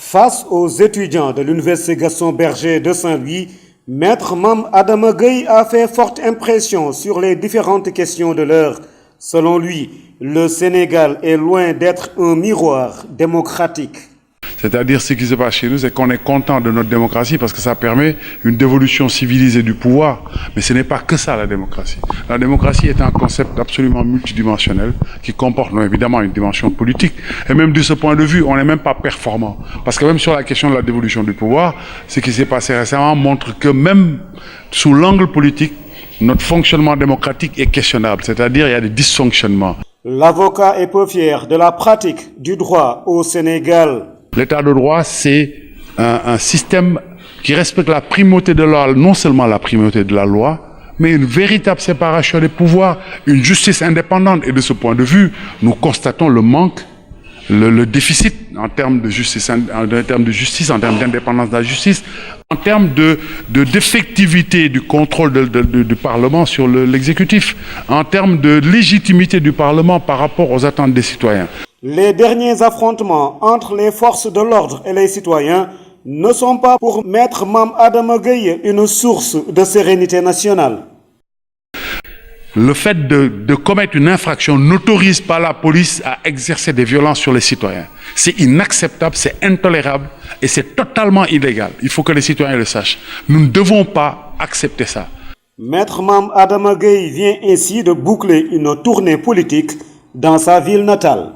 Face aux étudiants de l'Université Gaston Berger de Saint-Louis, Maître Mame Adama Gueye a fait forte impression sur les différentes questions de l'heure. Selon lui, le Sénégal est loin d'être un miroir démocratique. C'est-à-dire ce qui se passe chez nous, c'est qu'on est content de notre démocratie parce que ça permet une dévolution civilisée du pouvoir. Mais ce n'est pas que ça la démocratie. La démocratie est un concept absolument multidimensionnel qui comporte évidemment une dimension politique. Et même de ce point de vue, on n'est même pas performant. Parce que même sur la question de la dévolution du pouvoir, ce qui s'est passé récemment montre que même sous l'angle politique, notre fonctionnement démocratique est questionnable. C'est-à-dire il y a des dysfonctionnements. L'avocat est peu fier de la pratique du droit au Sénégal. L'état de droit, c'est un système qui respecte la primauté de la loi, non seulement la primauté de la loi, mais une véritable séparation des pouvoirs, une justice indépendante. Et de ce point de vue, nous constatons le manque, le déficit en termes de justice, en termes d'indépendance de la justice, en termes d'effectivité du contrôle du Parlement sur l'exécutif, en termes de légitimité du Parlement par rapport aux attentes des citoyens. Les derniers affrontements entre les forces de l'ordre et les citoyens ne sont pas pour Maître Mame Adama Gueye une source de sérénité nationale. Le fait de commettre une infraction n'autorise pas la police à exercer des violences sur les citoyens. C'est inacceptable, c'est intolérable et c'est totalement illégal. Il faut que les citoyens le sachent. Nous ne devons pas accepter ça. Maître Mame Adama Gueye vient ainsi de boucler une tournée politique dans sa ville natale.